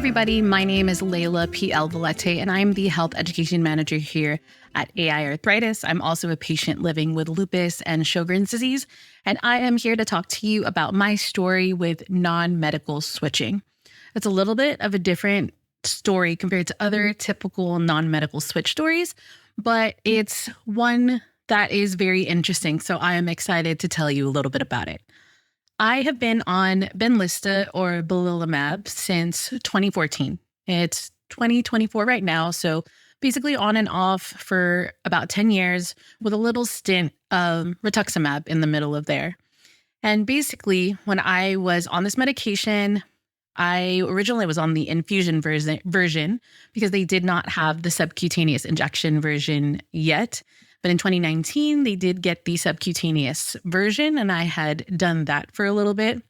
everybody. My name is Leila P.L. Valette, and I'm the Health Education Manager here at AiArthritis. I'm also a patient living with lupus and Sjögren's disease, and I am here to talk to you about my story with non-medical switching. It's a little bit of a different story compared to other typical non-medical switch stories, but it's one that is very interesting, so I am excited to tell you a little bit about it. I have been on Benlysta or belimumab since 2014. It's 2024 right now, so basically on and off for about 10 years with a little stint of rituximab in the middle of there. And basically, when I was on this medication, I originally was on the infusion version because they did not have the subcutaneous injection version yet. But in 2019, they did get the subcutaneous version, and I had done that for a little bit.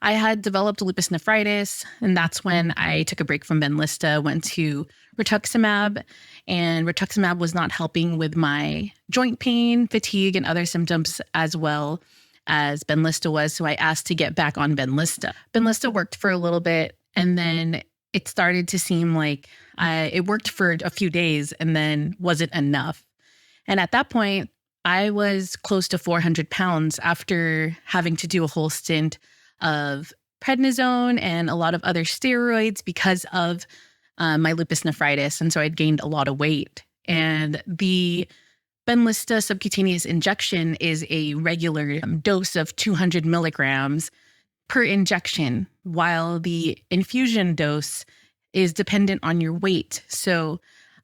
I had developed lupus nephritis, and that's when I took a break from Benlysta, went to rituximab, and rituximab was not helping with my joint pain, fatigue, and other symptoms as well as Benlysta was, so I asked to get back on Benlysta. Benlysta worked for a little bit, and then it started to seem like it worked for a few days and then wasn't enough. And at that point, I was close to 400 pounds after having to do a whole stint of prednisone and a lot of other steroids because of my lupus nephritis. And so I'd gained a lot of weight. And the Benlysta subcutaneous injection is a regular dose of 200 milligrams per injection, while the infusion dose is dependent on your weight. So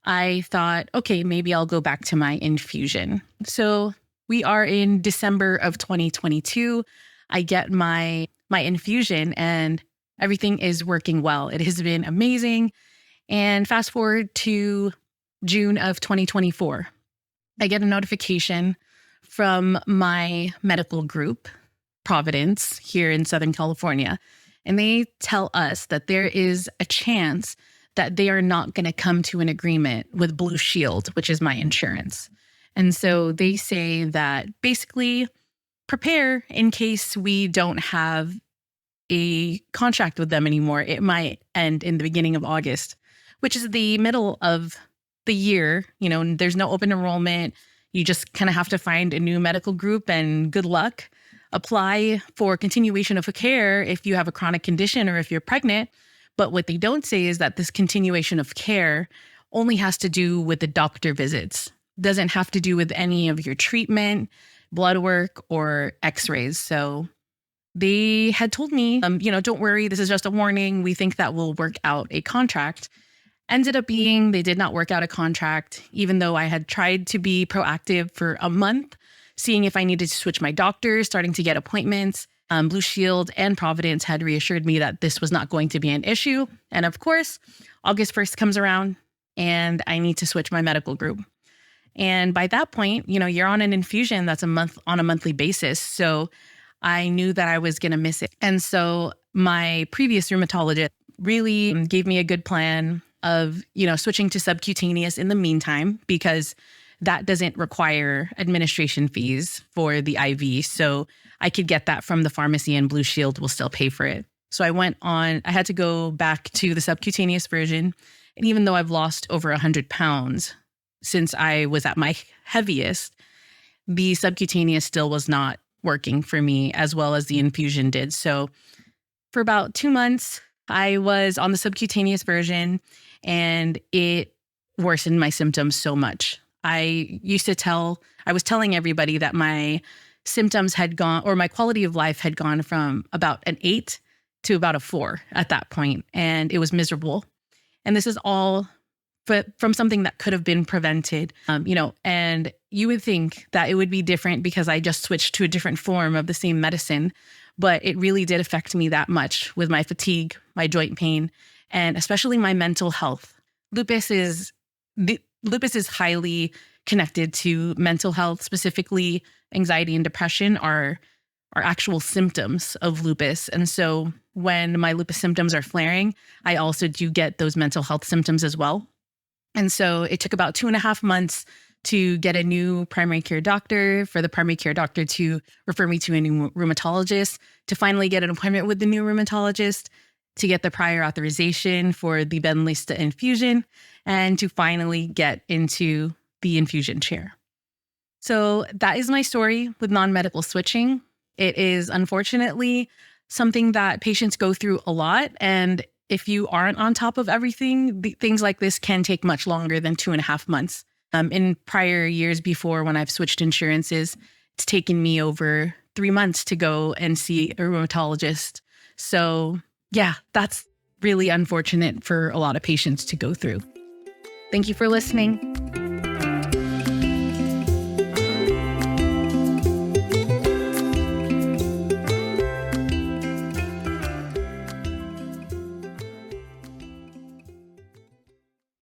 I thought, okay, maybe I'll go back to my infusion. So we are in December of 2022. I get my infusion and everything is working well. It has been amazing. And fast forward to June of 2024. I get a notification from my medical group, Providence, here in Southern California, and they tell us that there is a chance that they are not going to come to an agreement with Blue Shield, which is my insurance. And so they say that basically prepare in case we don't have a contract with them anymore. It might end in the beginning of August, which is the middle of the year. You know, there's no open enrollment. You just kind of have to find a new medical group and good luck. Apply for continuation of care if you have a chronic condition or if you're pregnant. But what they don't say is that this continuation of care only has to do with the doctor visits. Doesn't have to do with any of your treatment, blood work, or x-rays. So they had told me, don't worry, this is just a warning. We think that we'll work out a contract. Ended up being, they did not work out a contract, even though I had tried to be proactive for a month, seeing if I needed to switch my doctor, starting to get appointments. Blue Shield and Providence had reassured me that this was not going to be an issue. And of course, August 1st comes around and I need to switch my medical group. And by that point, you're on an infusion that's on a monthly basis. So I knew that I was going to miss it. And so my previous rheumatologist really gave me a good plan of, switching to subcutaneous in the meantime, because that doesn't require administration fees for the IV. So I could get that from the pharmacy and Blue Shield will still pay for it. So I had to go back to the subcutaneous version. And even though I've lost over 100 pounds since I was at my heaviest, the subcutaneous still was not working for me as well as the infusion did. So for about 2 months, I was on the subcutaneous version and it worsened my symptoms so much. I was telling everybody that my symptoms had gone, or my quality of life had gone from about an 8 to about a 4 at that point, and it was miserable. And this is all from something that could have been prevented, and you would think that it would be different because I just switched to a different form of the same medicine, but it really did affect me that much with my fatigue, my joint pain, and especially my mental health. Lupus is highly connected to mental health, specifically anxiety and depression are actual symptoms of lupus. And so when my lupus symptoms are flaring, I also do get those mental health symptoms as well. And so it took about 2.5 months to get a new primary care doctor, for the primary care doctor to refer me to a new rheumatologist, to finally get an appointment with the new rheumatologist, to get the prior authorization for the Benlysta infusion, and to finally get into the infusion chair. So that is my story with non-medical switching. It is unfortunately something that patients go through a lot. And if you aren't on top of everything, things like this can take much longer than 2.5 months. In prior years before, when I've switched insurances, it's taken me over 3 months to go and see a rheumatologist. So yeah, that's really unfortunate for a lot of patients to go through. Thank you for listening.